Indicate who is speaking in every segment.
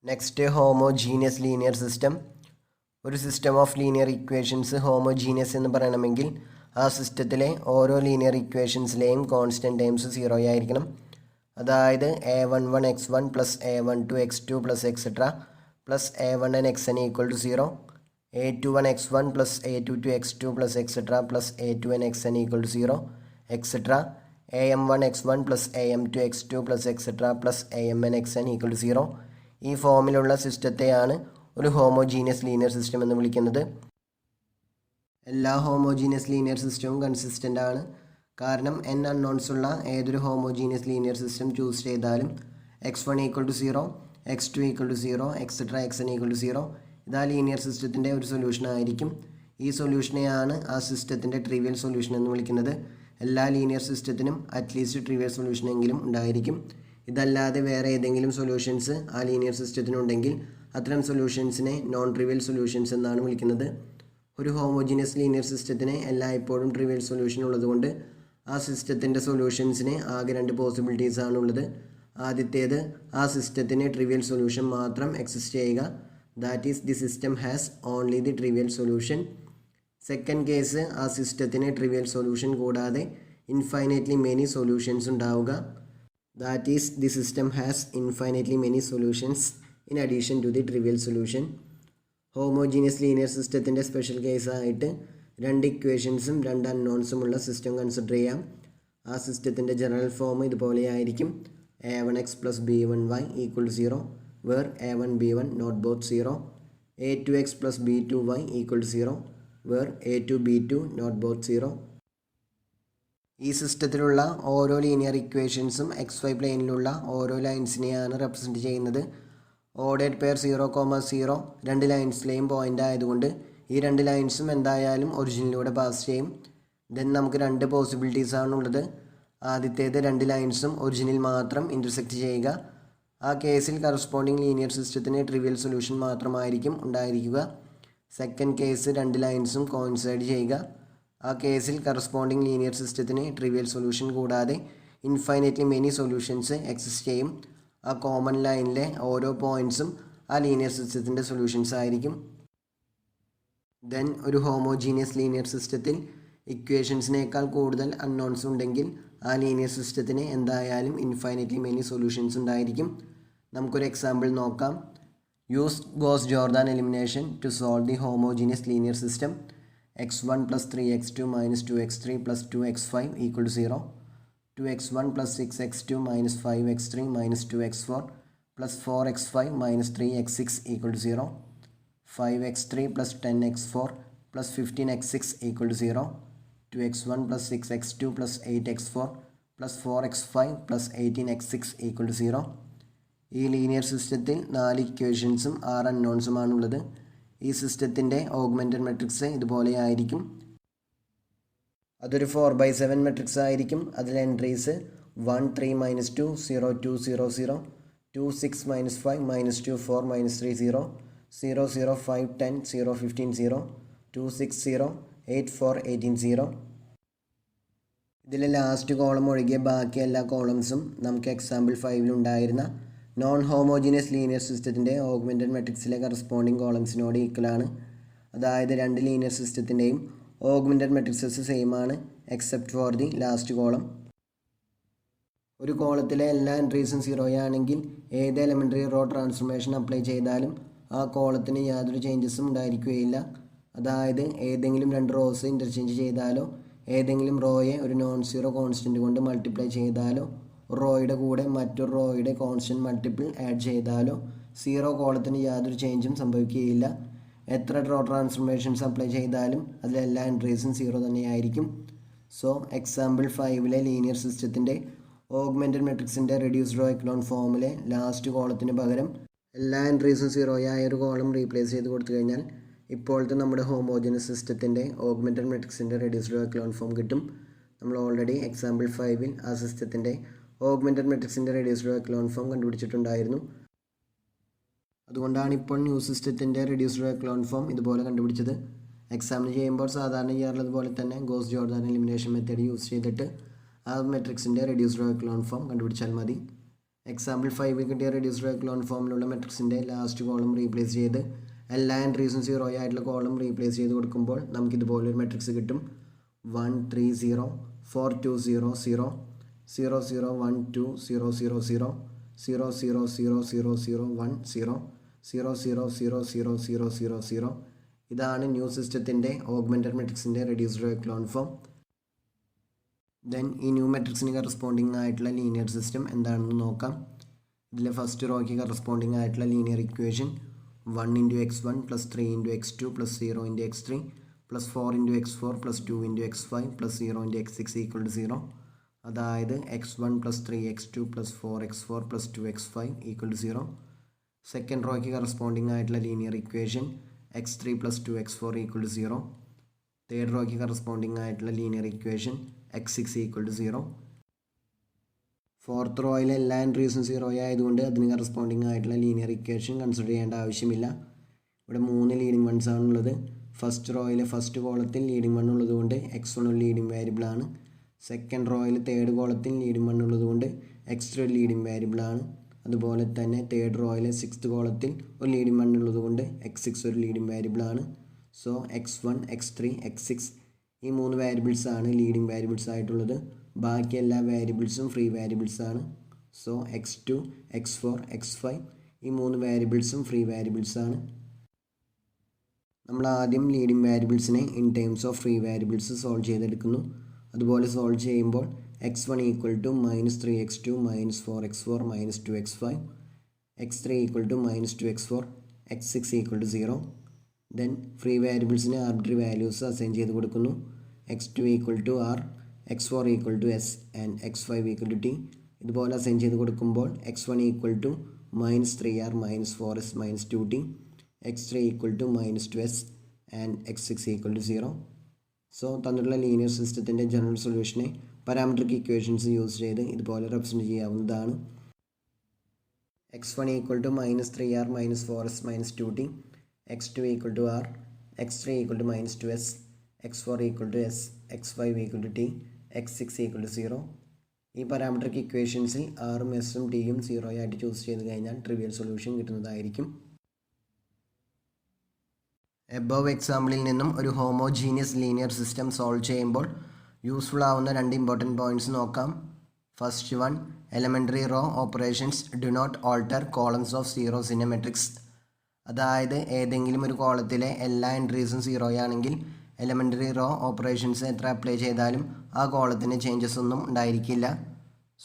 Speaker 1: Next homogeneous linear system. ഒരു system of linear equations homogeneous എന്ന് പറയണമെങ്കിൽ ആ സിസ്റ്റത്തിലെ ഓരോ ലീനിയർ ഇക്വേഷൻസിലെയും കോൺസ്റ്റൻറ്റ് ടേംസ് 0 ആയിരിക്കണം. അതായത് a11x1 plus a12x2 plus etcetera plus a1nxn equal to 0, a21x1 plus a22x2 plus etcetera plus a2nxn equal to 0, etcetera am1x1 plus am2x2 plus etcetera plus amnxn equal to 0. ഈ ഫോമിലുള്ള സിസ്റ്റത്തെയാണ് ഒരു homogeneous linear system എന്ന് വിളിക്കുന്നത്. എല്ലാ homogeneous linear സിസ്റ്റവും consistent ആണ്. കാരണം n unknowns ഉള്ള ഏതൊരു ഹോമോജീനിയസ് ലീനിയർ സിസ്റ്റം ചൂസ് ചെയ്താലും x1 equal to 0, x2 equal to 0, etcetera xn equal to 0 ഇതാ ലീനിയർ സിസ്റ്റത്തിൻ്റെ ഒരു സൊല്യൂഷൻ ആയിരിക്കും. ഈ സൊല്യൂഷനെയാണ് ആ സിസ്റ്റത്തിൻ്റെ ട്രിവിയൽ സൊല്യൂഷൻ എന്ന് വിളിക്കുന്നത്. എല്ലാ ലീനിയർ സിസ്റ്റത്തിനും അറ്റ്ലീസ്റ്റ് ട്രിവിയൽ സൊല്യൂഷൻ എങ്കിലും ഉണ്ടായിരിക്കും. ഇതല്ലാതെ വേറെ ഏതെങ്കിലും സൊല്യൂഷൻസ് ആ ലീനിയർ സിസ്റ്റത്തിനുണ്ടെങ്കിൽ അത്തരം സൊല്യൂഷൻസിനെ നോൺ ട്രിവിയൽ സൊല്യൂഷൻസ് എന്നാണ് വിളിക്കുന്നത്. ഒരു ഹോമോജീനിയസ് ലീനിയർ സിസ്റ്റത്തിന് എല്ലായ്പ്പോഴും ട്രിവിയൽ സൊല്യൂഷൻ ഉള്ളതുകൊണ്ട് ആ സിസ്റ്റത്തിൻ്റെ സൊല്യൂഷൻസിന് ആകെ 2 പോസിബിലിറ്റീസ് ആണുള്ളത്. ആദ്യത്തേത് ആ സിസ്റ്റത്തിന് ട്രിവിയൽ സൊല്യൂഷൻ മാത്രം എക്സിസ്റ്റ് ചെയ്യുക, that is the system has only the trivial solution. Second case ആ സിസ്റ്റത്തിന് ട്രിവിയൽ സൊല്യൂഷൻ കൂടാതെ ഇൻഫൈനൈറ്റ്ലി മെനി സൊല്യൂഷൻസ് ഉണ്ടാവുക, that is the system has infinitely many solutions in addition to the trivial solution. Homogeneous linear സിസ്റ്റത്തിൻ്റെ special കേസായിട്ട് 2 ഇക്വേഷൻസും 2 അൺനോൺസും ഉള്ള system consider ചെയ്യാം. ആ സിസ്റ്റത്തിൻ്റെ general form ഇതുപോലെയായിരിക്കും: a1x plus b1y equal to 0 where a1 b1 not both 0, a2x plus b2y equal to 0 where a2 b2 not both 0. ഈ സിസ്റ്റത്തിലുള്ള ഓരോ linear ഇക്വേഷൻസും XY പ്ലെയിനിലുള്ള ഓരോ ലൈൻസിനെയാണ് റെപ്രസെൻറ്റ് ചെയ്യുന്നത്. ഓർഡേഡ് പെയർ 0,0 2 ലൈൻസിലെയും പോയിൻ്റ് ആയതുകൊണ്ട് ഈ 2 ലൈൻസും എന്തായാലും ഒറിജിനിലൂടെ പാസ് ചെയ്യും. ദെൻ നമുക്ക് 2 പോസിബിലിറ്റീസ് ആണുള്ളത്. ആദ്യത്തേത് 2 ലൈൻസും ഒറിജിനിൽ മാത്രം ഇൻ്റർസെക്റ്റ് ചെയ്യുക. ആ കേസിൽ കറസ്പോണ്ടിങ് ലീനിയർ സിസ്റ്റത്തിന് ട്രിവിയൽ സൊല്യൂഷൻ മാത്രമായിരിക്കും ഉണ്ടായിരിക്കുക. സെക്കൻഡ് കേസ് 2 ലൈൻസും കോയിൻസൈഡ് ചെയ്യുക. ആ കേസിൽ കറസ്പോണ്ടിങ് ലീനിയർ സിസ്റ്റത്തിന് ട്രിവിയൽ സൊല്യൂഷൻ കൂടാതെ ഇൻഫൈനൈറ്റ്ലി മെനി സൊല്യൂഷൻസ് എക്സിസ്റ്റ് ചെയ്യും. ആ കോമൺ ലൈനിലെ ഓരോ പോയിൻറ്റ്സും ആ ലീനിയർ സിസ്റ്റത്തിൻ്റെ സൊല്യൂഷൻസ് ആയിരിക്കും. ദെൻ ഒരു ഹോമോജീനിയസ് ലീനിയർ സിസ്റ്റത്തിൽ ഇക്വേഷൻസിനേക്കാൾ കൂടുതൽ അൺനോൺസ് ഉണ്ടെങ്കിൽ ആ ലീനിയർ സിസ്റ്റത്തിന് എന്തായാലും ഇൻഫൈനൈറ്റ്ലി മെനി സൊല്യൂഷൻസ് ഉണ്ടായിരിക്കും. നമുക്കൊരു എക്സാമ്പിൾ നോക്കാം. Use Gauss Jordan elimination to solve the homogeneous linear system. x1 plus 3x2 minus 2x3 plus 2x5 equal to 0, 2x1 plus 6x2 minus 5x3 minus 2x4 plus 4x5 minus 3x6 equal to 0, 5x3 plus 10x4 plus 15x6 equal to 0, 2x1 plus 6x2 plus 8x4 plus 4x5 plus 18x6 equal to 0. ഈ linear സിസ്റ്റത്തിൽ 4 ഇക്വേഷൻസും 6 അൺനോൺസുമാണുള്ളത്. ഈ സിസ്റ്റത്തിൻ്റെ augmented matrix ഇതുപോലെയായിരിക്കും. അതൊരു 4/7 matrix ആയിരിക്കും. അതിൽ entries 1 3 -2 0 2 0 0 2 6 -5 -2 4 -3 0 0 0 5 10 0 15 0 2 6 0 8 4 18 0. ഇതിലെ last column ഒഴികെ ബാക്കി എല്ലാ കോളംസും നമുക്ക് എക്സാമ്പിൾ 5 ഉണ്ടായിരുന്ന നോൺ ഹോമോജീനിയസ് ലീനിയർ സിസ്റ്റത്തിൻ്റെ ഓഗ്മെൻറ്റഡ് മെട്രിക്സിലെ കറസ്പോണ്ടിങ് കോളംസിനോട് ഈക്വലാണ്. അതായത് 2 ലീനിയർ സിസ്റ്റത്തിൻ്റെയും ഓഗ്മെൻറ്റഡ് മെട്രിക്സസ് സെയിം ആണ് except for the last column. ഒരു കോളത്തിലെ എല്ലാ എൻട്രീസും 0 ആണെങ്കിൽ ഏത് എലമെൻ്ററി റോ ട്രാൻസ്ഫോർമേഷൻ അപ്ലൈ ചെയ്താലും ആ കോളത്തിന് യാതൊരു ചേഞ്ചസും ഉണ്ടായിരിക്കുകയില്ല. അതായത് ഏതെങ്കിലും 2 റോസ് ഇൻ്റർചേഞ്ച് ചെയ്താലോ ഏതെങ്കിലും റോയെ ഒരു നോൺ സീറോ കോൺസ്റ്റൻറ്റ് കൊണ്ട് മൾട്ടിപ്ലൈ ചെയ്താലോ റോയുടെ കൂടെ മറ്റൊരു റോയുടെ കോൺസ്റ്റൻറ്റ് മൾട്ടിപ്പിൾ ആഡ് ചെയ്താലോ 0 കോളത്തിന് യാതൊരു ചേഞ്ചും സംഭവിക്കുകയില്ല. എത്ര റോ ട്രാൻസ്ഫോർമേഷൻസ് അപ്ലൈ ചെയ്താലും അതിലെല്ലാ എൻട്രീസും 0 തന്നെയായിരിക്കും. സോ എക്സാമ്പിൾ 5 ലീനിയർ സിസ്റ്റത്തിൻ്റെ ഓഗ്മെൻറ്റഡ് മെട്രിക്സിൻ്റെ റെഡ്യൂസ്ഡ് റോ എക്കലോൺ ഫോമിലെ ലാസ്റ്റ് കോളത്തിന് പകരം എല്ലാ എൻട്രീസും 0 ആയ ഒരു കോളം റീപ്ലേസ് ചെയ്ത് കൊടുത്തു കഴിഞ്ഞാൽ ഇപ്പോഴത്തെ നമ്മുടെ ഹോമോജനസ് സിസ്റ്റത്തിൻ്റെ ഓഗ്മെൻറ്റഡ് മെട്രിക്സിൻ്റെ റെഡ്യൂസ്ഡ് റോ എക്കലോൺ ഫോം കിട്ടും. നമ്മൾ ഓൾറെഡി എക്സാമ്പിൾ 5 ആ സിസ്റ്റത്തിൻ്റെ ഓഗ്മെൻറ്റഡ് മെട്രിക്സിൻ്റെ റെഡ്യൂസ്ഡ് റോ എക്കലോൺ ഫോം കണ്ടുപിടിച്ചിട്ടുണ്ടായിരുന്നു. അതുകൊണ്ടാണ് ഇപ്പോൾ ന്യൂ സിസ്റ്റത്തിൻ്റെ റെഡ്യൂസ്ഡ് റോ എക്കലോൺ ഫോം ഇതുപോലെ കണ്ടുപിടിച്ചത്. എക്സാമിന് ചെയ്യുമ്പോൾ സാധാരണ ചെയ്യാറുള്ളത് പോലെ തന്നെ goes Jordan elimination method use ചെയ്തിട്ട് ആ മെട്രിക്സിൻ്റെ റെഡ്യൂസ്ഡ് റോ എക്കലോൺ ഫോം കണ്ടുപിടിച്ചാൽ മതി. എക്സാമ്പിൾ 5 കിട്ടിയ റെഡ്യൂസ്ഡ് എക്കലോൺ ഫോമിലുള്ള മെട്രിക്സിൻ്റെ ലാസ്റ്റ് കോളം റീപ്ലേസ് ചെയ്ത് എല്ലാ എൻട്രീസും 0 ആയിട്ടുള്ള കോളം റീപ്ലേസ് ചെയ്ത് കൊടുക്കുമ്പോൾ നമുക്കിതുപോലൊരു മെട്രിക്സ് കിട്ടും. 1 3 0 4 2 0 0 0 0 1 2 0 0 0 0 0 0 0 0 1 0 0 0 0 0 0 0 0. ഇതാണ് ന്യൂ സിസ്റ്റത്തിൻ്റെ ഓഗ്മെൻറ്റഡ് മെട്രിക്സിൻ്റെ റെഡ്യൂസ്ഡ് എക്കലോൺ ഫോം. ദെൻ ഈ ന്യൂ മെട്രിക്സിന് കറസ്പോണ്ടിങ് ആയിട്ടുള്ള ലീനിയർ സിസ്റ്റം എന്താണെന്ന് നോക്കാം. ഇതിലെ ഫസ്റ്റ് റോയ്ക്ക് കറസ്പോണ്ടിങ് ആയിട്ടുള്ള linear equation 1 × x1 + 3 × x2 + 0 × x3 + 4 × x4 + 2 × x5 + 0 × x6 = 0. അതായത് x1 + 3x2 + 4x4 + 2x5 = 0. Second റോയ്ക്ക് കറസ്പോണ്ടിങ് ആയിട്ടുള്ള linear equation x3 + 2x4 = 0. Third റോയ്ക്ക് കറസ്പോണ്ടിങ് ആയിട്ടുള്ള ലീനിയർ ഇക്വേഷൻ x6 = 0. ഫോർത്ത് റോയിലെ എല്ലാ എൻട്രീസും 0 ആയതുകൊണ്ട് അതിന് കറസ്പോണ്ടിങ് ആയിട്ടുള്ള ലീനിയർ ഇക്വേഷൻ കൺസിഡർ ചെയ്യേണ്ട ആവശ്യമില്ല. ഇവിടെ 3 ലീഡിങ് വൺസ് ആണുള്ളത്. ഫസ്റ്റ് റോയിലെ ഫസ്റ്റ് കോളത്തിൽ ലീഡിങ് വൺ ഉള്ളതുകൊണ്ട് x1 ഒരു ലീഡിങ് വേരിയബിളാണ്. സെക്കൻഡ് റോയിൽ തേർഡ് കോളത്തിൽ ലീഡിങ് വൺ ഉള്ളതുകൊണ്ട് x3 ഒരു ലീഡിങ് വേരിയബിളാണ്. അതുപോലെ തന്നെ തേർഡ് റോയിലെ സിക്സ്ത് കോളത്തിൽ ഒരു ലീഡിങ് വൺ ഉള്ളതുകൊണ്ട് x6 ഒരു ലീഡിങ് വേരിയബിളാണ്. സോ x1 x3 x6 ഈ 3 വേരിയബിൾസാണ് ലീഡിങ് വേരിയബിൾസ് ആയിട്ടുള്ളത്. ബാക്കി എല്ലാ വേരിയബിൾസും ഫ്രീ വേരിയബിൾസ് ആണ്. സോ x2 x4 x5 ഈ 3 വേരിയബിൾസും ഫ്രീ വേരിയബിൾസ് ആണ്. നമ്മൾ ആദ്യം ലീഡിങ് വേരിയബിൾസിനെ in terms of free variables solve ചെയ്തെടുക്കുന്നു. അതുപോലെ സോൾവ് ചെയ്യുമ്പോൾ x1 = -3x2 -4x4 -2x5 x3 = -2x4 x6 = 0. Then free വേരിയബിൾസിന് ആർബിട്രറി വാല്യൂസ് അസൈൻ ചെയ്ത് കൊടുക്കുന്നു. x2 = r x4 = s and x5 = t. ഇതുപോലെ അസൈൻ ചെയ്ത് കൊടുക്കുമ്പോൾ x1 = -3r -4s -2t x3 = -2s and x6 = 0. So തന്നിട്ടുള്ള ലീനിയർ സിസ്റ്റത്തിൻ്റെ general സൊല്യൂഷനെ parametric equations use ചെയ്ത് ഇതുപോലെ റെപ്രസെൻറ്റ് ചെയ്യാവുന്നതാണ്. x1 = -3r -4s -2t x2 = r x3 = -2s x4 = s x5 = t x6 = 0. ഈ parametric ഇക്വേഷൻസിൽ ആറും എസും ടിയും 0 ആയിട്ട് ചൂസ് ചെയ്ത് കഴിഞ്ഞാൽ ട്രിവിയൽ സൊല്യൂഷൻ കിട്ടുന്നതായിരിക്കും. എബോവ് എക്സാമ്പിളിൽ നിന്നും ഒരു ഹോമോജീനിയസ് ലീനിയർ സിസ്റ്റം സോൾവ് ചെയ്യുമ്പോൾ യൂസ്ഫുൾ ആവുന്ന 2 ഇമ്പോർട്ടൻറ്റ് പോയിൻറ്റ്സ് നോക്കാം. First one, elementary row operations do not alter columns of zeros in a matrix. അതായത് ഏതെങ്കിലും ഒരു കോളത്തിലെ എല്ലാ എൻട്രീസും 0 ആണെങ്കിൽ എലമെൻ്ററി റോ ഓപ്പറേഷൻസ് എത്ര അപ്ലൈ ചെയ്താലും ആ കോളത്തിന് ചേഞ്ചസ് ഒന്നും ഉണ്ടായിരിക്കില്ല.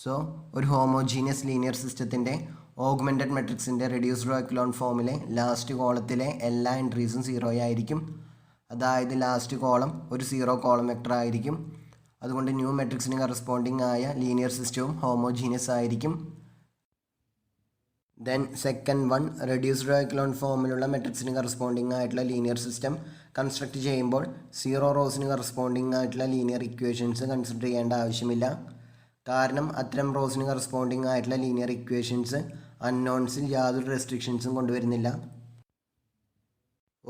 Speaker 1: സോ ഒരു ഹോമോജീനിയസ് ലീനിയർ സിസ്റ്റത്തിൻ്റെ ഓഗ്മെൻറ്റഡ് മെട്രിക്സിൻ്റെ റെഡ്യൂസ്ഡ് റോ എക്കലോൺ ഫോമിലെ ലാസ്റ്റ് കോളത്തിലെ എല്ലാ എൻട്രീസും 0 ആയിരിക്കും. അതായത് ലാസ്റ്റ് കോളം ഒരു 0 കോളം വെക്ടർ ആയിരിക്കും. അതുകൊണ്ട് ന്യൂ മെട്രിക്സിന് കറസ്പോണ്ടിങ് ആയ ലീനിയർ സിസ്റ്റവും ഹോമോജീനിയസ് ആയിരിക്കും. Then second one, reduced row echelon ഫോമിലുള്ള മെട്രിക്സിന് കറസ്പോണ്ടിങ് ആയിട്ടുള്ള ലീനിയർ സിസ്റ്റം കൺസ്ട്രക്ട് ചെയ്യുമ്പോൾ 0 റോസിന് കറസ്പോണ്ടിങ് ആയിട്ടുള്ള ലീനിയർ ഇക്വേഷൻസ് കൺസിഡർ ചെയ്യേണ്ട ആവശ്യമില്ല. കാരണം അത്തരം റോസിന് കറസ്പോണ്ടിങ് ആയിട്ടുള്ള ലീനിയർ ഇക്വേഷൻസ് അൺനോൺസിൽ യാതൊരു റെസ്ട്രിക്ഷൻസും കൊണ്ടുവരുന്നില്ല.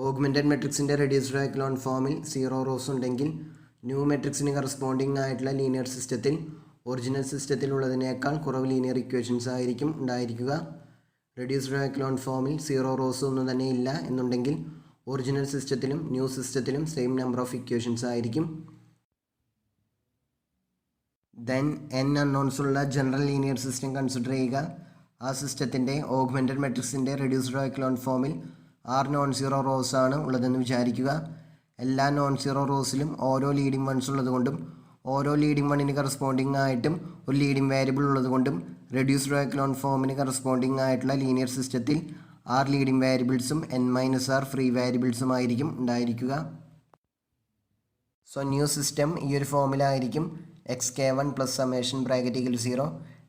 Speaker 1: ഓഗ്മെൻറ്റഡ് മെട്രിക്സിൻ്റെ റെഡ്യൂസ്ഡ് റോ എക്കലോൺ ഫോമിൽ 0 റോസ് ഉണ്ടെങ്കിൽ ന്യൂ മെട്രിക്സിന് കറസ്പോണ്ടിങ് ആയിട്ടുള്ള ലീനിയർ സിസ്റ്റത്തിൽ ഒറിജിനൽ സിസ്റ്റത്തിലുള്ളതിനേക്കാൾ കുറവ് ലീനിയർ ഇക്വേഷൻസ് ആയിരിക്കും ഉണ്ടായിരിക്കുക. റെഡ്യൂസ്ഡ് റോ എക്കലോൺ ഫോമിൽ 0 റോസ് ഒന്നും തന്നെ ഇല്ല എന്നുണ്ടെങ്കിൽ ഒറിജിനൽ സിസ്റ്റത്തിലും ന്യൂ സിസ്റ്റത്തിലും സെയിം നമ്പർ ഓഫ് ഇക്വേഷൻസ് ആയിരിക്കും. ദെൻ n അൺനോൺസ് ഉള്ള ജനറൽ ലീനിയർ സിസ്റ്റം കൺസിഡർ ചെയ്യുക. ആ സിസ്റ്റത്തിൻ്റെ ഓഗ്മെൻറ്റഡ് മെട്രിക്സിൻ്റെ റെഡ്യൂസ്ഡ് റോ എക്കലോൺ ഫോമിൽ 6 നോൺ സീറോ റോസ് ആണ് ഉള്ളതെന്ന് വിചാരിക്കുക. എല്ലാ നോൺ സീറോ റോസിലും ഓരോ ലീഡിങ് വൺസ് ഉള്ളതുകൊണ്ടും ഓരോ ലീഡിങ് വണ്ണിന് കറസ്പോണ്ടിങ് ആയിട്ടും ഒരു ലീഡിങ് വേരിയബിൾ ഉള്ളതുകൊണ്ടും റെഡ്യൂസ്ഡ് റോ എക്കലോൺ ഫോമിന് കറസ്പോണ്ടിങ് ആയിട്ടുള്ള ലീനിയർ സിസ്റ്റത്തിൽ 6 ലീഡിങ് വേരിയബിൾസും n-r ഫ്രീ വേരിയബിൾസും ആയിരിക്കും ഉണ്ടായിരിക്കുക. സോ ന്യൂ സിസ്റ്റം ഈ ഒരു ഫോമിലായിരിക്കും. xk1 + summation bracket = 0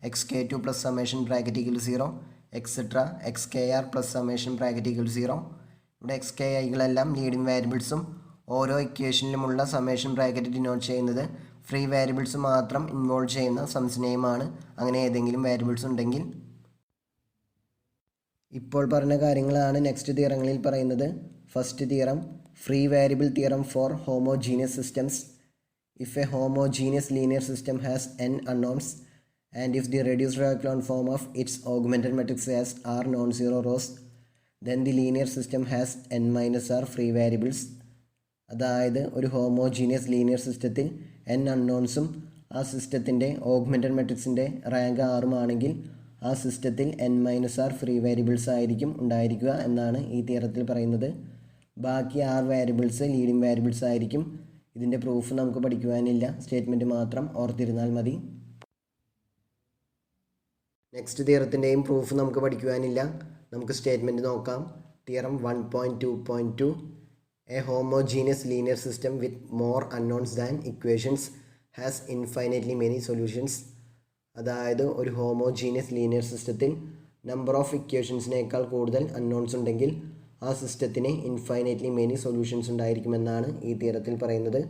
Speaker 1: xk2 + summation bracket = 0 etcetera xkr + summation bracket = 0. ഇവിടെ xkiകളെല്ലാം ലീഡിങ് വേരിയബിൾസും ഓരോ ഇക്വേഷനിലുമുള്ള സമ്മേഷൻ ബ്രാക്കറ്റ് ഡിനോട്ട് ചെയ്യുന്നത് ഫ്രീ വേരിയബിൾസ് മാത്രം ഇൻവോൾവ് ചെയ്യുന്ന സംസിനെയുമാണ്. അങ്ങനെ ഏതെങ്കിലും വേരിയബിൾസ് ഉണ്ടെങ്കിൽ. ഇപ്പോൾ പറഞ്ഞ കാര്യങ്ങളാണ് നെക്സ്റ്റ് തിയറങ്ങളിൽ പറയുന്നത്. First theorem, free variable theorem four homogeneous systems. If a homogeneous linear system has n unknowns and if the reduced row echelon form of its augmented matrix has r non-zero rows, then the linear system has n minus r free variables. അതായത് ഒരു homogeneous linear സിസ്റ്റത്തിൽ n അൺനോൺസും ആ സിസ്റ്റത്തിൻ്റെ augmented മെട്രിക്സിൻ്റെ rank ആറുമാണെങ്കിൽ ആ സിസ്റ്റത്തിൽ n minus are free variables ആയിരിക്കും ഉണ്ടായിരിക്കുക എന്നാണ് ഈ തിയറത്തിൽ പറയുന്നത്. ബാക്കി 6 വേരിയബിൾസ് ലീഡിംഗ് വേരിയബിൾസ് ആയിരിക്കും. ഇതിൻ്റെ പ്രൂഫ് നമുക്ക് പഠിക്കുവാനില്ല, സ്റ്റേറ്റ്മെൻറ്റ് മാത്രം ഓർത്തിരുന്നാൽ മതി. നെക്സ്റ്റ് തിയറത്തിൻ്റെയും പ്രൂഫ് നമുക്ക് പഠിക്കുവാനില്ല, നമുക്ക് സ്റ്റേറ്റ്മെൻറ്റ് നോക്കാം. Theorem 1.2.2 A homogeneous linear system with more unknowns than equations has infinitely many solutions. അതായത് ഒരു ഹോമോജീനിയസ് ലീനിയർ സിസ്റ്റത്തിൽ നമ്പർ ഓഫ് ഇക്വേഷൻസിനേക്കാൾ കൂടുതൽ അൺനോൺസ് ഉണ്ടെങ്കിൽ ആ സിസ്റ്റത്തിന് ഇൻഫൈനൈറ്റ്ലി മെനി സൊല്യൂഷൻസ് ഉണ്ടായിരിക്കുമെന്നാണ് ഈ തിയറത്തിൽ പറയുന്നത്.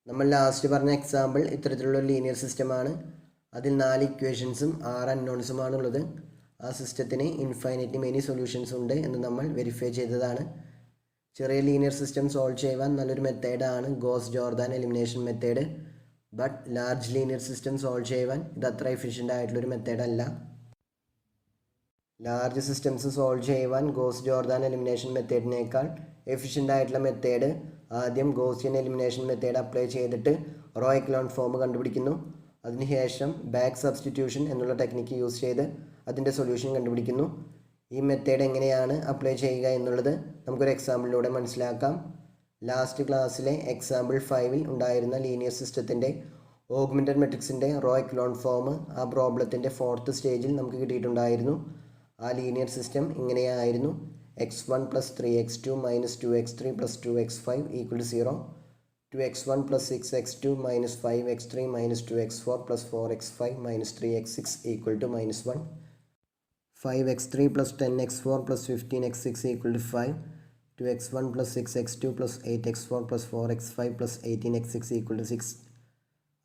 Speaker 1: നമ്മൾ ലാസ്റ്റ് പറഞ്ഞ എക്സാമ്പിൾ ഇത്തരത്തിലുള്ള ലീനിയർ സിസ്റ്റമാണ്. അതിൽ 4 ഇക്വേഷൻസും 6 അൺനോൺസുമാണുള്ളത്. ആ സിസ്റ്റത്തിന് ഇൻഫൈനൈറ്റ്ലി മെനി സൊല്യൂഷൻസ് ഉണ്ട് എന്ന് നമ്മൾ വെരിഫൈ ചെയ്തതാണ്. ചെറിയ ലീനിയർ സിസ്റ്റം സോൾവ് ചെയ്യുവാൻ നല്ലൊരു മെത്തേഡാണ് goes Jordan elimination method. But large linear system solve ചെയ്യുവാൻ ഇത് അത്ര എഫിഷ്യൻ്റ് ആയിട്ടുള്ളൊരു മെത്തേഡല്ല. ലാർജ് സിസ്റ്റംസ് സോൾവ് ചെയ്യുവാൻ ഗോസ് ജോർദാൻ എലിമിനേഷൻ മെത്തേഡിനേക്കാൾ എഫിഷ്യൻ്റ് ആയിട്ടുള്ള മെത്തേഡ് ആദ്യം ഗോസിയൻ എലിമിനേഷൻ മെത്തേഡ് അപ്ലൈ ചെയ്തിട്ട് റോ എക്ലോൺ ഫോം കണ്ടുപിടിക്കുന്നു. അതിനുശേഷം ബാക്ക് സബ്സ്റ്റിറ്റ്യൂഷൻ എന്നുള്ള ടെക്നിക്ക് യൂസ് ചെയ്ത് അതിൻ്റെ സൊല്യൂഷൻ കണ്ടുപിടിക്കുന്നു. ഈ മെത്തേഡ് എങ്ങനെയാണ് അപ്ലൈ ചെയ്യുക എന്നുള്ളത് നമുക്കൊരു എക്സാമ്പിളിലൂടെ മനസ്സിലാക്കാം. ലാസ്റ്റ് ക്ലാസ്സിലെ എക്സാമ്പിൾ 5-ൽ ഉണ്ടായിരുന്ന ലീനിയർ സിസ്റ്റത്തിൻ്റെ ഓഗ്മെൻറ്റഡ് മെട്രിക്സിൻ്റെ റോ എക്ലോൺ ഫോം ആ പ്രോബ്ലത്തിൻ്റെ 4th സ്റ്റേജിൽ നമുക്ക് കിട്ടിയിട്ടുണ്ടായിരുന്നു. ആ ലീനിയർ സിസ്റ്റം ഇങ്ങനെയായിരുന്നു: x1 + 3x2 - 2x3 + 2x5 = 0, 2x1 + 6x2 - 5x3 - 2x4 + 4x5 - 3x6 = -1, 5x3 + 10x4 + 15x6 = 5, 2x1 + 6x2 + 8x4 + 4x5 + 18x6 = 6.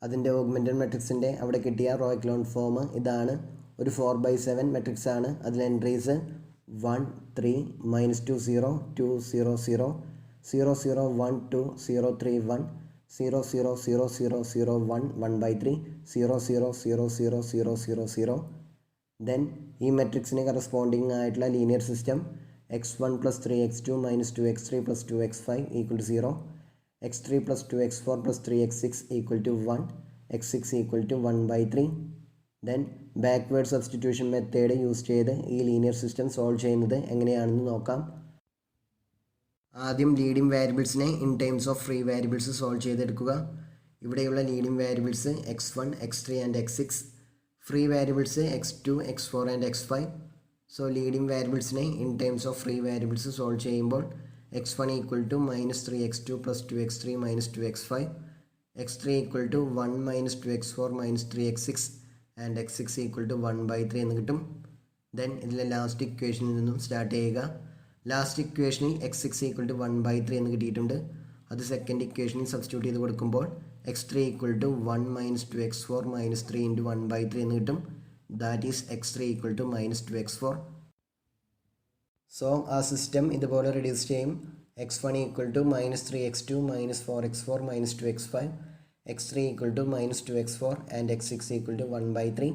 Speaker 1: അതിൻ്റെ ഓഗ്മെൻറ്റഡ് മെട്രിക്സിൻ്റെ അവിടെ കിട്ടിയ റോ എക്ലോൺ ഫോം ഇതാണ്. ഒരു 4/7 മെട്രിക്സ് ആണ്. അതിൽ എൻട്രീസ് 1 3 -2 0 2 0 0 0 0 1 2 0 3 1 0 0 0 0 0 1 1/3 0 0 0 0 0 0 0. ദെൻ ഈ മെട്രിക്സിന് കറസ്പോണ്ടിങ് ആയിട്ടുള്ള linear system x1 + 3x2 - 2x3 + 2x5 = 0, x3 + 2x4 + 3x6 = 1, x6 = 1/3. Then backward substitution method use ചെയ്ത് ഈ ലീനിയർ സിസ്റ്റം സോൾവ് ചെയ്യുന്നത് എങ്ങനെയാണെന്ന് നോക്കാം. ആദ്യം ലീഡിംഗ് വേരിയബിൾസിനെ in terms of free variables solve ചെയ്തെടുക്കുക. ഇവിടെയുള്ള leading variables x1, x3 and x6, free variables x2, x4 and x5. So leading വേരിയബിൾസിനെ in terms of free variables solve ചെയ്യുമ്പോൾ x1 = -3x2 + 2x3 - 2x5, x3 = 1 - 2x4 - 3x6 and x6 = 1/3 എന്ന് കിട്ടും. Then ഇതിലെ last ഇക്വേഷനിൽ നിന്നും start ചെയ്യുക. Last ഇക്വേഷനിൽ x6 = 1/3 എന്ന് കിട്ടിയിട്ടുണ്ട്. അത് സെക്കൻഡ് ഇക്വേഷനിൽ സബ്സ്റ്റിറ്റ്യൂട്ട് ചെയ്ത് കൊടുക്കുമ്പോൾ x3 = 1 - 2x4 - 3 × 1/3 എന്ന് കിട്ടും. That is x3 = -2x4. So ആ സിസ്റ്റം ഇതുപോലെ റെഡ്യൂസ് ചെയ്യും. x1 = -3x2 - 4x4 - 2x5, x3 = -2x4 and x6 = 1/3.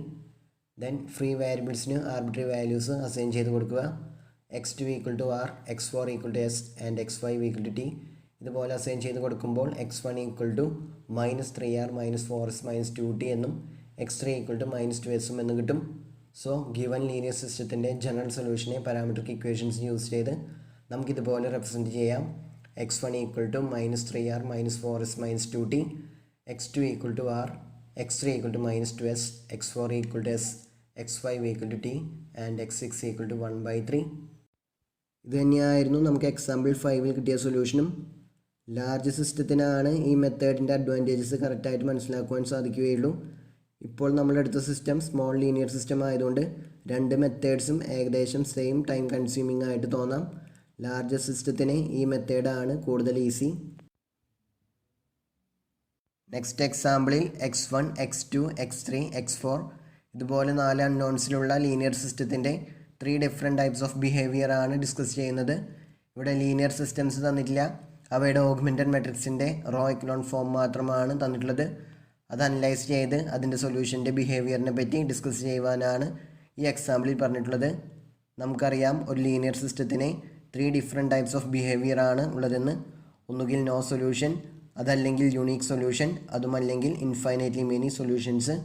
Speaker 1: Then free വേരിയബിൾസിന് ആർബിട്രറി വാല്യൂസ് അസൈൻ ചെയ്ത് കൊടുക്കുക. x2 = r, x4 = s and x5 = t. ഇതുപോലെ അസൈൻ ചെയ്ത് കൊടുക്കുമ്പോൾ x1 = -3r - 4s - 2t എന്നും x3 = -2s എന്നും കിട്ടും. സോ ഗിവൻ ലീനിയർ സിസ്റ്റത്തിൻ്റെ ജനറൽ സൊല്യൂഷനെ പാരാമെട്രിക് ഇക്വേഷൻസ് യൂസ് ചെയ്ത് നമുക്കിതുപോലെ റെപ്രസെൻറ്റ് ചെയ്യാം. x1 = -3r - 4s - 2t, x2 = r, x3 = -2s, x4 = s, x5 = t and x6 = 1/3. ഇത് തന്നെയായിരുന്നു നമുക്ക് എക്സാമ്പിൾ 5-ൽ കിട്ടിയ സൊല്യൂഷനും. ലാർജ് സിസ്റ്റത്തിനാണ് ഈ മെത്തേഡിൻ്റെ അഡ്വാൻറ്റേജസ് കറക്റ്റായിട്ട് മനസ്സിലാക്കുവാൻ സാധിക്കുകയുള്ളൂ. ഇപ്പോൾ നമ്മളെടുത്ത സിസ്റ്റം സ്മോൾ ലീനിയർ സിസ്റ്റം ആയതുകൊണ്ട് രണ്ട് മെത്തേഡ്സും ഏകദേശം സെയിം ടൈം കൺസ്യൂമിംഗ് ആയിട്ട് തോന്നാം. ലാർജ് സിസ്റ്റത്തിന് ഈ മെത്തേഡാണ് കൂടുതൽ easy. Next എക്സാമ്പിളിൽ x1, x2, x3, x4 ഇതുപോലെ 4 അൺനോൺസിലുള്ള ലീനിയർ സിസ്റ്റത്തിൻ്റെ 3 ഡിഫറെൻറ്റ് ടൈപ്സ് ഓഫ് ബിഹേവിയർ ആണ് ഡിസ്കസ് ചെയ്യുന്നത്. ഇവിടെ ലീനിയർ സിസ്റ്റംസ് തന്നിട്ടില്ല, അവയുടെ ഓഗ്മെൻറ്റഡ് മെട്രിക്സിൻ്റെ റോ എക്ലോൺ ഫോം മാത്രമാണ് തന്നിട്ടുള്ളത്. അത് അനലൈസ് ചെയ്ത് അതിൻ്റെ സൊല്യൂഷൻ്റെ ബിഹേവിയറിനെ പറ്റി ഡിസ്കസ് ചെയ്യുവാനാണ് ഈ എക്സാമ്പിളിൽ പറഞ്ഞിട്ടുള്ളത്. നമുക്കറിയാം ഒരു ലീനിയർ സിസ്റ്റത്തിന് 3 ഡിഫറെൻറ്റ് ടൈപ്സ് ഓഫ് ബിഹേവിയർ ആണ് ഉള്ളതെന്ന്. ഒന്നുകിൽ നോ സൊല്യൂഷൻ, അതല്ലെങ്കിൽ യുണീക്ക് സൊല്യൂഷൻ, അതുമല്ലെങ്കിൽ ഇൻഫൈനൈറ്റ്ലി മെനി സൊല്യൂഷൻസ്.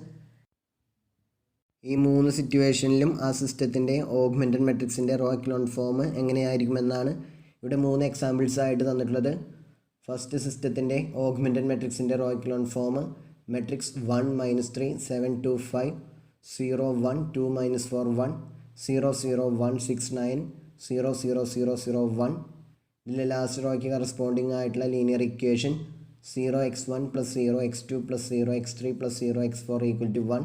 Speaker 1: ഈ 3 സിറ്റുവേഷനിലും ആ സിസ്റ്റത്തിൻ്റെ ഓഗ്മെൻറ്റഡ് മെട്രിക്സിൻ്റെ റോ എക്കലോൺ ഫോം എങ്ങനെയായിരിക്കുമെന്നാണ് ഇവിടെ 3 എക്സാമ്പിൾസ് ആയിട്ട് തന്നിട്ടുള്ളത്. ഫസ്റ്റ് സിസ്റ്റത്തിൻ്റെ ഓഗ്മെൻറ്റഡ് മെട്രിക്സിൻ്റെ റോ എക്കലോൺ ഫോം മെട്രിക്സ് 1 -3 7 2 5 0 1 2 -4 1 0 0 1 6 9 0 0 0 0 1. ഇതിലെ ലാസ്റ്റ് റോയ്ക്ക് കറസ്പോണ്ടിങ് ആയിട്ടുള്ള linear equation 0x1 + 0x2 + 0x3 + 0x4 = 1.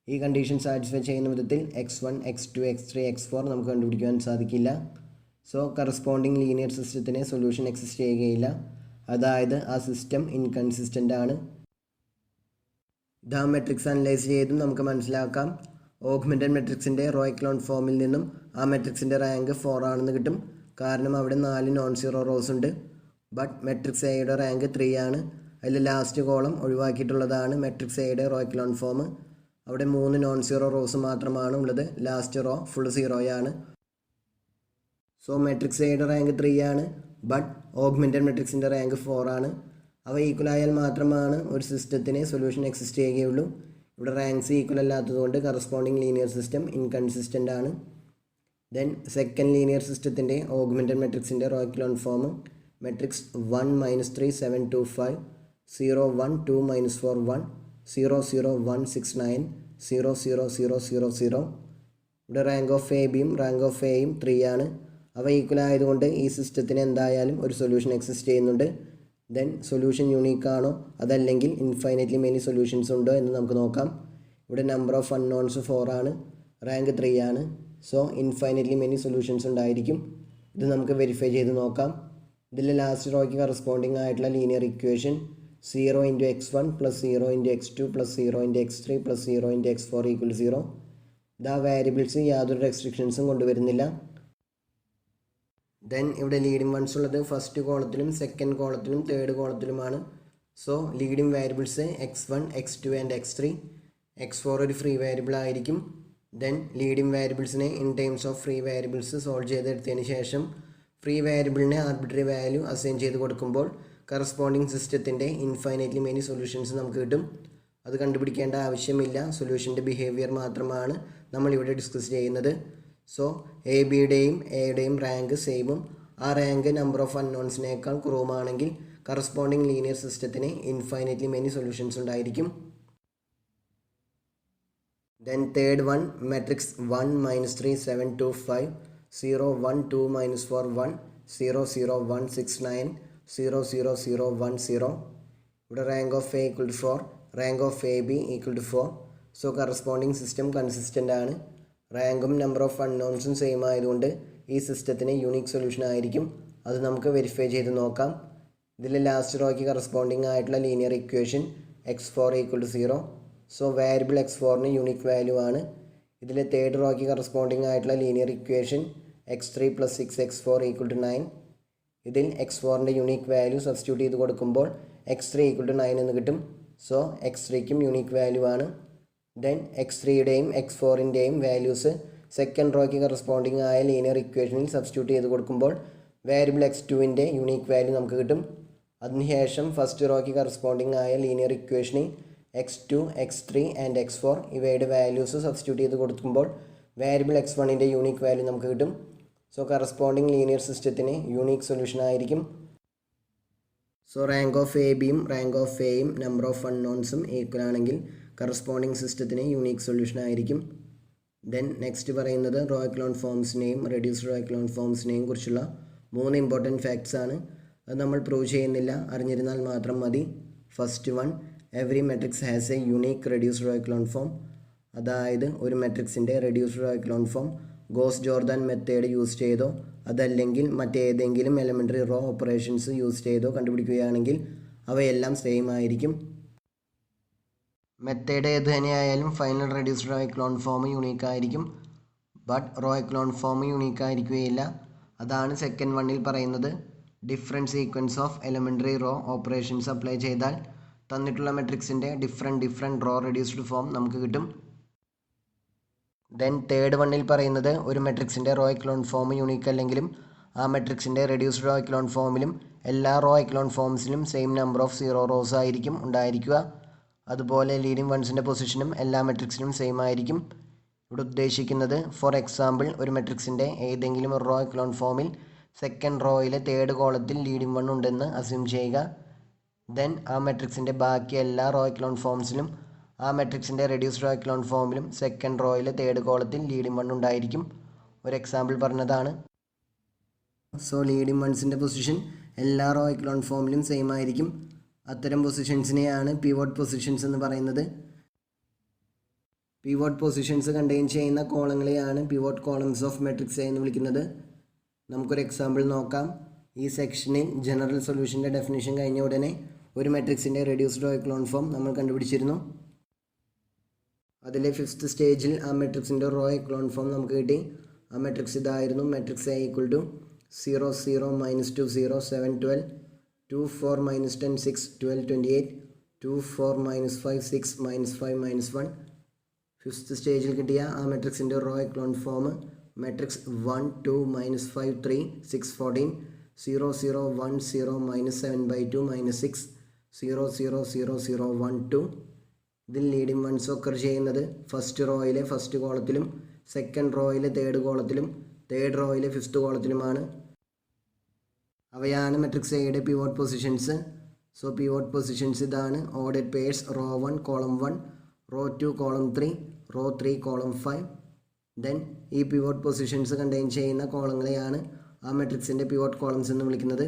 Speaker 1: ഈ കണ്ടീഷൻ സാറ്റിസ്ഫൈ ചെയ്യുന്ന വിധത്തിൽ x1 x2 x3 x4 നമുക്ക് കണ്ടുപിടിക്കുവാൻ സാധിക്കില്ല. സോ കറസ്പോണ്ടിങ് ലീനിയർ സിസ്റ്റത്തിന് സൊല്യൂഷൻ എക്സിസ്റ്റ് ചെയ്യുകയില്ല. അതായത് ആ സിസ്റ്റം ഇൻകൺസിസ്റ്റൻ്റ് ആണ്. ഇതാ മെട്രിക്സ് അനലൈസ് ചെയ്തും നമുക്ക് മനസ്സിലാക്കാം. ഓഗ്മെൻറ്റഡ് മെട്രിക്സിൻ്റെ റോ എക്കലോൺ ഫോമിൽ നിന്നും ആ മെട്രിക്സിൻ്റെ റാങ്ക് 4 ആണെന്ന് കിട്ടും. കാരണം അവിടെ 4 നോൺ സീറോ റോസ് ഉണ്ട്. ബട്ട് മെട്രിക്സ് എയുടെ റാങ്ക് 3 ആണ്. അതിൽ ലാസ്റ്റ് കോളം ഒഴിവാക്കിയിട്ടുള്ളതാണ് മെട്രിക്സ് എയുടെ റോ എക്കലോൺ ഫോം. അവിടെ 3 നോൺ സീറോ റോസ് മാത്രമാണ് ഉള്ളത്. ലാസ്റ്റ് റോ ഫുൾ സീറോയാണ്. സോ മെട്രിക്സ് എയുടെ റാങ്ക് 3 ആണ്. ബട്ട് ഓഗ്മെൻറ്റഡ് മെട്രിക്സിൻ്റെ റാങ്ക് 4 ആണ്. അവ ഈക്വൽ ആയാൽ മാത്രമാണ് ഒരു സിസ്റ്റത്തിന് സൊല്യൂഷൻ എക്സിസ്റ്റ് ചെയ്യുകയുള്ളൂ. ഇവിടെ റാങ്ക്സ് ഈക്വൽ അല്ലാത്തതുകൊണ്ട് കറസ്പോണ്ടിങ് ലീനിയർ സിസ്റ്റം ഇൻകൺസിസ്റ്റൻ്റ് ആണ്. ദെൻ സെക്കൻഡ് ലീനിയർ സിസ്റ്റത്തിൻ്റെ ഓഗ്മെൻറ്റഡ് മെട്രിക്സിൻ്റെ റോ എക്കലോൺ ഫോം മെട്രിക്സ് 1 -3 7 2 5 0 1 2 -4 1 0 0 1 6 9 0 0 0 0 0. ഇവിടെ റാങ്ക് ഓഫ് എ ബിയും റാങ്ക് ഓഫ് എയും 3 ആണ്. അവ ഈക്വൽ ആയതുകൊണ്ട് ഈ സിസ്റ്റത്തിന് എന്തായാലും ഒരു സൊല്യൂഷൻ എക്സിസ്റ്റ് ചെയ്യുന്നുണ്ട്. ദെൻ സൊല്യൂഷൻ യുണീക്ക് ആണോ അതല്ലെങ്കിൽ ഇൻഫൈനൈറ്റ്ലി മെനി സൊല്യൂഷൻസ് ഉണ്ടോ എന്ന് നമുക്ക് നോക്കാം. ഇവിടെ നമ്പർ ഓഫ് അൺനോൺസ് 4 ആണ്, റാങ്ക് 3 ആണ്. സോ ഇൻഫൈനൈറ്റ്ലി മെനി സൊല്യൂഷൻസ് ഉണ്ടായിരിക്കും. ഇത് നമുക്ക് വെരിഫൈ ചെയ്ത് നോക്കാം. ഇതിൽ ലാസ്റ്റ് റോയ്ക്ക് കറസ്പോണ്ടിങ് ആയിട്ടുള്ള linear equation 0 × x1 + 0 × x2 + 0 × x3 + 0 × x4 = 0. ഇതാ വേരിയബിൾസ് യാതൊരു റെസ്ട്രിക്ഷൻസും കൊണ്ടുവരുന്നില്ല. ദെൻ ഇവിടെ ലീഡിംഗ് വൺസ് ഉള്ളത് ഫസ്റ്റ് കോളത്തിലും സെക്കൻഡ് കോളത്തിലും തേർഡ് കോളത്തിലുമാണ്. So leading variables x1 x2 and x3. x4 ഒരു ഫ്രീ വേരിയബിൾ ആയിരിക്കും. ദെൻ ലീഡിംഗ് വേരിയബിൾസിനെ in terms of free variables solve ചെയ്തെടുത്തതിന് ശേഷം ഫ്രീ വേരിയബിളിനെ ആർബിട്രറി വാല്യൂ അസൈൻ ചെയ്ത് കൊടുക്കുമ്പോൾ കറസ്പോണ്ടിങ് സിസ്റ്റത്തിൻ്റെ ഇൻഫൈനൈറ്റ്ലി മെനി സൊല്യൂഷൻസ് നമുക്ക് കിട്ടും. അത് കണ്ടുപിടിക്കേണ്ട ആവശ്യമില്ല. സൊല്യൂഷൻ്റെ ബിഹേവിയർ മാത്രമാണ് നമ്മളിവിടെ ഡിസ്കസ് ചെയ്യുന്നത്. സോ എ ബിയുടെയും എയുടെയും റാങ്ക് സെയിമും ആ റാങ്ക് നമ്പർ ഓഫ് അൺനോൺസിനേക്കാൾ കുറവുമാണെങ്കിൽ കറസ്പോണ്ടിങ് ലീനിയർ സിസ്റ്റത്തിന് ഇൻഫൈനൈറ്റ്ലി മെനി സൊല്യൂഷൻസ് ഉണ്ടായിരിക്കും. Then third one matrix 1 -3 7 2 5 0 1 2 -4 1 0 0 1 6 9 0 0 0 1 0. ഇവിടെ rank of A = 4, rank of A B = 4. So corresponding system consistent ആണ്. റാങ്കും നമ്പർ ഓഫ് അൺനോൺസും സെയിം ആയതുകൊണ്ട് ഈ സിസ്റ്റത്തിന് യൂണിക് സൊല്യൂഷൻ ആയിരിക്കും. അത് നമുക്ക് വെരിഫൈ ചെയ്ത് നോക്കാം. ഇതിൽ ലാസ്റ്റ് റോയ്ക്ക് കറസ്പോണ്ടിങ് ആയിട്ടുള്ള linear equation x4 = 0. So variable x4ന് യൂണിക് വാല്യൂ ആണ്. ഇതിൽ തേർഡ് റോയ്ക്ക് കറസ്പോണ്ടിങ് ആയിട്ടുള്ള ലീനിയർ ഇക്വേഷൻ x3 + 6x4 = 9. ഇതിൽ x4ൻ്റെ യൂണിക് വാല്യൂ സബ്സ്റ്റിറ്റ്യൂട്ട് ചെയ്ത് കൊടുക്കുമ്പോൾ x3 = 9 എന്ന് കിട്ടും. സോ x3ക്കും യൂണിക് വാല്യൂ ആണ്. ദെൻ x3യുടെയും x4ൻ്റെയും വാല്യൂസ് സെക്കൻഡ് റോയ്ക്ക് കറസ്പോണ്ടിങ് ആയ ലീനിയർ ഇക്വേഷനിൽ സബ്സ്റ്റിറ്റ്യൂട്ട് ചെയ്ത് കൊടുക്കുമ്പോൾ വേരിയബിൾ x2ൻ്റെ യൂണിക് വാല്യൂ നമുക്ക് കിട്ടും. അതിനുശേഷം ഫസ്റ്റ് റോയ്ക്ക് കറസ്പോണ്ടിങ് ആയ ലീനിയർ ഇക്വേഷനിൽ x2 x3 ആൻഡ് x4 ഇവയുടെ വാല്യൂസ് സബ്സ്റ്റിറ്റ്യൂട്ട് ചെയ്ത് കൊടുക്കുമ്പോൾ വേരിയബിൾ x1ൻ്റെ യൂണിക് വാല്യൂ നമുക്ക് കിട്ടും. സോ കറസ്പോണ്ടിങ് ലീനിയർ സിസ്റ്റത്തിന് യൂണിക് സൊല്യൂഷൻ ആയിരിക്കും. സോ റാങ്ക് ഓഫ് എ ബിയും റാങ്ക് ഓഫ് എയും നമ്പർ ഓഫ് അൺനോൺസും ഈക്വൽ ആണെങ്കിൽ കറസ്പോണ്ടിങ് സിസ്റ്റത്തിന് യൂണിക് സൊല്യൂഷൻ ആയിരിക്കും. ദെൻ നെക്സ്റ്റ് പറയുന്നത് റോ എക്കലോൺ ഫോംസിനെയും റെഡ്യൂസ്ഡ് റോ എക്കലോൺ ഫോംസിനെയും കുറിച്ചുള്ള 3 ഇമ്പോർട്ടൻറ്റ് ഫാക്ട്സ് ആണ്. അത് നമ്മൾ പ്രൂവ് ചെയ്യുന്നില്ല, അറിഞ്ഞിരുന്നാൽ മാത്രം മതി. First one, every matrix has a unique reduced row echelon form. അതായത് ഒരു മെട്രിക്സിൻ്റെ reduced row echelon form Gauss Jordan method use ചെയ്തോ അതല്ലെങ്കിൽ മറ്റേതെങ്കിലും എലമെൻ്ററി റോ ഓപ്പറേഷൻസ് യൂസ് ചെയ്തോ കണ്ടുപിടിക്കുകയാണെങ്കിൽ അവയെല്ലാം സെയിം ആയിരിക്കും. മെത്തേഡ് ഏത് തന്നെയായാലും final reduced row echelon form unique ആയിരിക്കും. But row echelon form unique ആയിരിക്കുകയില്ല. അതാണ് സെക്കൻഡ് വണ്ണിൽ പറയുന്നത്. Different sequence of elementary row operations apply ചെയ്താൽ തന്നിട്ടുള്ള മെട്രിക്സിൻ്റെ ഡിഫറെൻറ്റ് റോ റെഡ്യൂസ്ഡ് ഫോം നമുക്ക് കിട്ടും. ദെൻ തേർഡ് വണ്ണിൽ പറയുന്നത് ഒരു മെട്രിക്സിൻ്റെ റോ എക്ലോൺ ഫോം യൂണീക്ക് അല്ലെങ്കിലും ആ മെട്രിക്സിൻ്റെ റെഡ്യൂസ്ഡ് റോ എക്ലോൺ ഫോമിലും എല്ലാ റോ എക്ലോൺ ഫോംസിലും സെയിം നമ്പർ ഓഫ് 0 റോസ് ആയിരിക്കും ഉണ്ടായിരിക്കുക. അതുപോലെ ലീഡിംഗ് വൺസിൻ്റെ പൊസിഷനും എല്ലാ മെട്രിക്സിലും സെയിം ആയിരിക്കും. ഇവിടെ ഉദ്ദേശിക്കുന്നത് ഫോർ എക്സാമ്പിൾ ഒരു മെട്രിക്സിൻ്റെ ഏതെങ്കിലും ഒരു റോ എക്ലോൺ ഫോമിൽ സെക്കൻഡ് റോയിലെ തേർഡ് കോളത്തിൽ ലീഡിംഗ് വൺ ഉണ്ടെന്ന് അസ്യൂം ചെയ്യുക. ദെൻ ആ മെട്രിക്സിൻ്റെ ബാക്കി എല്ലാ റോ എക്ലോൺ ഫോംസിലും ആ മെട്രിക്സിൻ്റെ റെഡ്യൂസ്ഡ് റോ എക്ലോൺ ഫോമിലും സെക്കൻഡ് റോയിലെ തേർഡ് കോളത്തിൽ ലീഡിംഗ് വൺ ഉണ്ടായിരിക്കും. ഒരു എക്സാമ്പിൾ പറഞ്ഞതാണ്. സോ ലീഡിംഗ് വൺസിൻ്റെ പൊസിഷൻ എല്ലാ റോ എക്ലോൺ ഫോമിലും സെയിം ആയിരിക്കും. അത്തരം പൊസിഷൻസിനെയാണ് പിവോട്ട് പൊസിഷൻസ് എന്ന് പറയുന്നത്. പിവോട്ട് പൊസിഷൻസ് കണ്ടെയ്ൻ ചെയ്യുന്ന കോളങ്ങളെയാണ് പിവോട്ട് കോളംസ് ഓഫ് മെട്രിക്സ് എന്ന് വിളിക്കുന്നത്. നമുക്കൊരു എക്സാമ്പിൾ നോക്കാം. ഈ സെക്ഷനിൽ ജനറൽ സൊല്യൂഷൻ്റെ ഡെഫിനിഷൻ കഴിഞ്ഞ ഉടനെ ഒരു മെട്രിക്സിൻ്റെ റെഡ്യൂസ്ഡ് റോ എക്ലോൺ ഫോം നമ്മൾ കണ്ടുപിടിച്ചിരുന്നു. അതിലെ 5th സ്റ്റേജിൽ ആ മെട്രിക്സിൻ്റെ റോ എക്ലോൺ ഫോം നമുക്ക് കിട്ടി. ആ മെട്രിക്സ് ഇതായിരുന്നു. Matrix A = 0 0 -2 0 7 12 2 4 -10 6 12 28 2 4 -5 6 -5 -1. 5th സ്റ്റേജിൽ കിട്ടിയ ആ മെട്രിക്സിൻ്റെ റോ എക്ലോൺ ഫോം മെട്രിക്സ് 1 2 -5 3 6 14 0 0 1 0 -7/2 -6 0 0 0 0 1 2. ഇതിൽ ലീഡിംഗ് വൺസ് ഒക്കർ ചെയ്യുന്നത് ഫസ്റ്റ് റോയിലെ ഫസ്റ്റ് കോളത്തിലും സെക്കൻഡ് റോയിലെ തേർഡ് കോളത്തിലും തേർഡ് റോയിലെ 5th കോളത്തിലുമാണ്. അവയാണ് മെട്രിക്സ് എയുടെ pivot positions. So pivot positions ഇതാണ്. Ordered pairs row 1 column 1, row 2 column 3, row 3 column 5. Then ഈ പിവോട്ട് പൊസിഷൻസ് കണ്ടെയ്ൻ ചെയ്യുന്ന കോളങ്ങളെയാണ് ആ മെട്രിക്സിൻ്റെ പിവോട്ട് കോളംസ് എന്ന് വിളിക്കുന്നത്.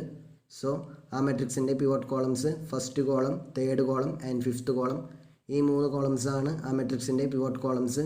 Speaker 1: സോ ആ മെട്രിക്സിൻ്റെ pivot columns first column, third column and 5th column. ഈ 3 കോളംസാണ് ആ മെട്രിക്സിൻ്റെ പിവോട്ട് കോളംസ്.